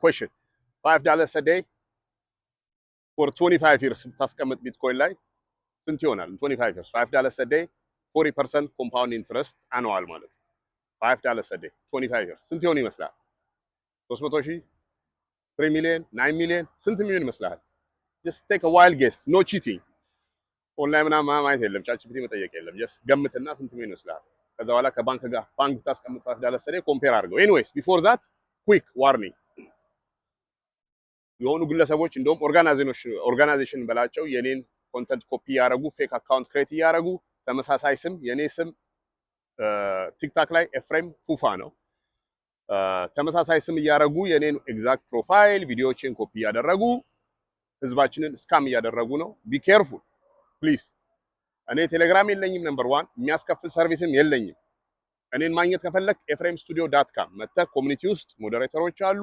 question $5 a day for 25 years ታስቀምጥ ቢትኮይን ላይ ስንት ይሆናል? 25 years $5 a day 40% compound interest annual ማለት $5 a day 25 years ስንት ይሆን ይመስላል? 300,000 3 million 9 million ስንት ሚሊዮን ይመስላል? just take a wild guess, no cheating. ኦንላይን ምናምን ማየት የለም፣ ቻትጂፒቲ መጠየቅ የለም። just ገምትና ስንት ሚሊዮን ይመስላል? ከዛ በኋላ ከባንክ ጋር ባንክ ታስቀምጥ $5 a day ኮምፔር አድርገው። ኤኒዌይስ ቢፎር ዛት ኩዊክ ዋርኒንግ የሆኑ ግለሰቦች እንደውም ኦርጋናይዜሽን በላቸው የኔን ኮንተንት ኮፒ ያደረጉ ፌክ አካውንት ክሬት ያደረጉ ተመሳሳይ ስም የኔ ስም ቲክታክ ላይ ኤፍሬም ፉፋ ነው ተመሳሳይ ስም ያደረጉ የኔን ኤግዛክት ፕሮፋይል ቪዲዮዎችን ኮፒ ያደረጉ ህዝባችንን ስካም ያደረጉ ነው። ቢ ኬርፉል ፕሊዝ። እኔ ቴሌግራም የለኝም ነምበር 1 የሚያስከፍል ሰርቪስም የለኝም። እኔን ማግኘት ከፈለክ efremstudio.com መተህ ኮሚኒቲ ውስጥ ሞዴሬተሮች አሉ።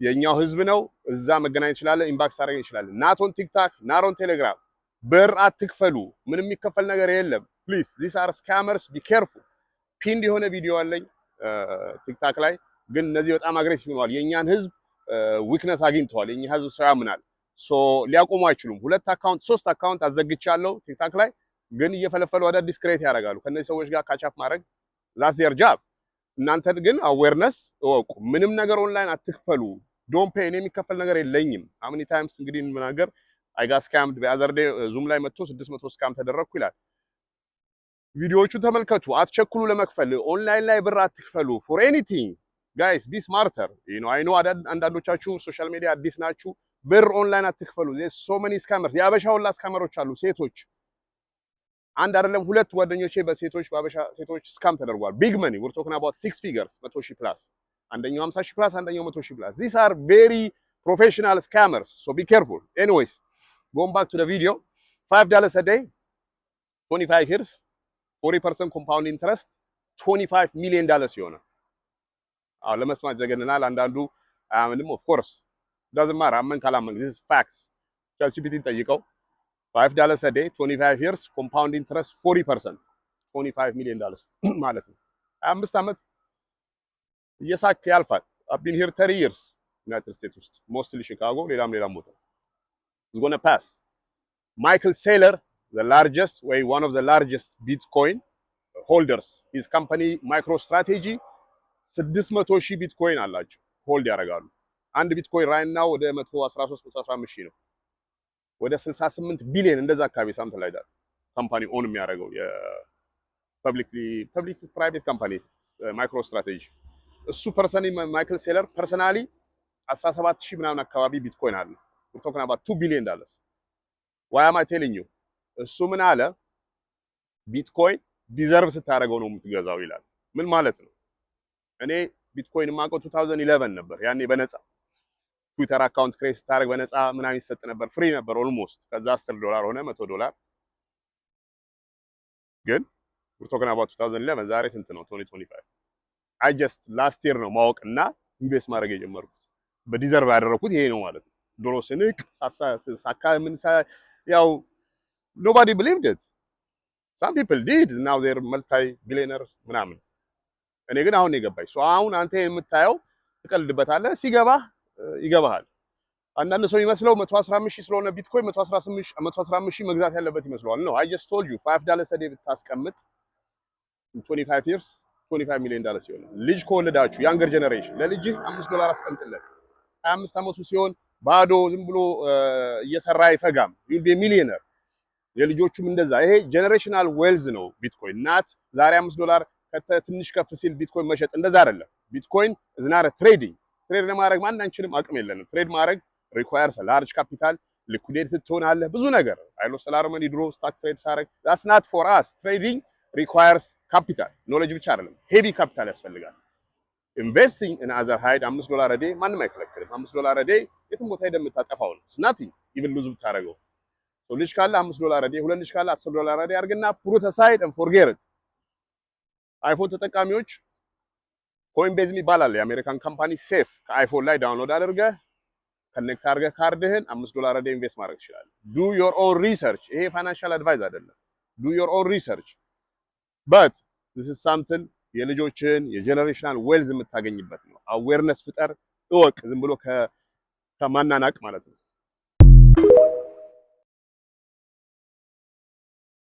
የኛው ህዝብ ነው። እዛ መገናኘት ይችላል። ኢንባክስ ታደርገኝ ይችላል። ናቶን ቲክታክ ናሮን ቴሌግራም ብር አትክፈሉ። ምንም የሚከፈል ነገር የለም። ፕሊዝ ዚስ አር ስካመርስ ቢ ኬርፉል። ፒንድ የሆነ ቪዲዮ አለኝ ቲክታክ ላይ ግን እነዚህ በጣም አግሬሲቭ ሆነዋል። የኛን ህዝብ ዊክነስ አግኝተዋል። የኛ ህዝብ ሰው ያምናል። ሶ ሊያቆሙ አይችሉም። 2 አካውንት 3 አካውንት አዘግቻለሁ ቲክታክ ላይ ግን እየፈለፈሉ አዳዲስ ክሬት ያደርጋሉ። ከነዚህ ሰዎች ጋር ካቻፕ ማድረግ ዛስ ዜር ጃብ። እናንተ ግን አዌርነስ እወቁ። ምንም ነገር ኦንላይን አትክፈሉ። ዶንት ፔይ። እኔ የሚከፈል ነገር የለኝም። አምኒ ታይምስ እንግዲህ ምናገር አይ ጋት ስካምድ በአዘር ዴይ ዙም ላይ መጥቶ 600 ስካም ተደረግኩ ይላል። ቪዲዮዎቹ ተመልከቱ። አትቸኩሉ ለመክፈል። ኦንላይን ላይ ብር አትክፈሉ ፎር ኤኒቲንግ ጋይስ ቢ ስማርተር አይ ኖ አንዳንዶቻችሁ ሶሻል ሚዲያ አዲስ ናችሁ። ብር ኦንላይን አትክፈሉ። ዜር ሶ መኒ ስካመርስ። የአበሻ ሁላ ስካመሮች አሉ። ሴቶች አንድ አይደለም 2 ጓደኞቼ በሴቶች በአበሻ ሴቶች ስካም ተደርጓል። ቢግ መኒ we're talking about 6 figures 100,000 ፕላስ አንደኛው 50,000 ፕላስ አንደኛው 100,000 ፕላስ these are very professional scammers so be careful. Anyways going back to the video $5 a day 25 years 40% compound interest $25 million ይሆናል። አዎ ለመስማት ዘገነናል። አንዳንዱ አያምንም። of course doesn't matter አመን ካላመን this is facts። ቻትጂፒቲ ጠይቀው $5 a day 25 years compound interest 40% $25 million ማለት ነው። 25 ዓመት እየሳክ ያልፋል። I've been here 30 years United States ውስጥ mostly Chicago ሌላም ቦታ is going to pass. Michael Saylor the largest way one of the largest Bitcoin holders his company MicroStrategy 600,000 ቢትኮይን አላቸው ሆልድ ያደርጋሉ። አንድ ቢትኮይን right now ወደ 113 ነው። ወደ 68 ቢሊዮን እንደዛ አካባቢ ሳምንት ላይ ዳር ካምፓኒ ኦን የሚያደርገው የፐብሊክ ፕራይቬት ካምፓኒ MicroStrategy እሱ ማይክል ሴለር ፐርሰናሊ 17,000 ምናምን አካባቢ ቢትኮይን አለ። we're talking about $2 billion. why am I telling you? እሱ ምን አለ ቢትኮይን ዲዘርቭ ስታደርገው ነው የምትገዛው ይላል። ምን ማለት ነው? እኔ ቢትኮይን ማውቀው 2011 ነበር። ያኔ በነፃ ትዊተር አካውንት ክሬት ስታደርግ በነፃ ምናምን ይሰጥ ነበር፣ ፍሪ ነበር ኦልሞስት። ከዛ $10 ሆነ $100 ግን we're talking about 2011 ዛሬ ስንት ነው? 2025 I just last year ነው ማወቅና ኢንቨስት ማድረግ የጀመርኩት። በዲዘርቭ ያደረኩት ይሄ ነው ማለት ነው። ድሮ ስንቅ ሳካ ምን ያው nobody believed it. some people did now they're multi-billionaires ምናምን። እኔ ግን አሁን የገባኝ ሶ አሁን አንተ የምታየው ትቀልድበታለህ፣ ሲገባ ይገባሃል። አንዳንድ ሰው ይመስለው 115,000 ስለሆነ ቢትኮይን 115,000 መግዛት ያለበት ይመስለዋል። ነው I just told you $5 a day ብታስቀምጥ 25 years $25 million ይሆናል። ልጅ ከወለዳችሁ ያንገር ጀነሬሽን ለልጅህ $5 አስቀምጥለት 25 ዓመቱ ሲሆን ባዶ ዝም ብሎ እየሰራ አይፈጋም። you'll be a millionaire። የልጆቹም እንደዛ። ይሄ ጀነሬሽናል ዌልዝ ነው ቢትኮይን። ናት ዛሬ $5 ከትንሽ ከፍ ሲል ቢትኮይን መሸጥ እንደዛ አይደለም። ቢትኮይን is not a trading። ትሬድ ለማድረግ ማን አንችልም፣ አቅም የለንም። ትሬድ ማድረግ requires a large capital liquidate ትሆናለህ ብዙ ነገር። አይሎ ሰላርመን ድሮ ስታክ ትሬድ ሳረግ that's not for us። trading requires capital knowledge ብቻ አይደለም፣ heavy capital ያስፈልጋል። investing in other hide $5 a day ማንም አይከለክልም። $5 a day የትም ቦታ ሄደህ የምታጠፋው ነው። it's nothing even lose ብታረገው። ልጅ ካለ $5 a day፣ ሁለት ልጅ ካለ $10 a day አድርግና put aside and forget it። አይፎን ተጠቃሚዎች ኮይንቤዝ ይባላል የአሜሪካን ካምፓኒ ሴፍ ከአይፎን ላይ ዳውንሎድ አድርገህ ኮኔክት አድርገህ ካርድህን $5 a day ኢንቨስት ማድረግ ትችላለህ። do your own research። ይሄ ፋይናንሻል አድቫይስ አይደለም። do your own research but this is something የልጆችን የጀነሬሽናል ዌልዝ የምታገኝበት ነው። አዌርነስ ፍጠር። እወቅ ዝም ብሎ ከማናናቅ ማለት ነው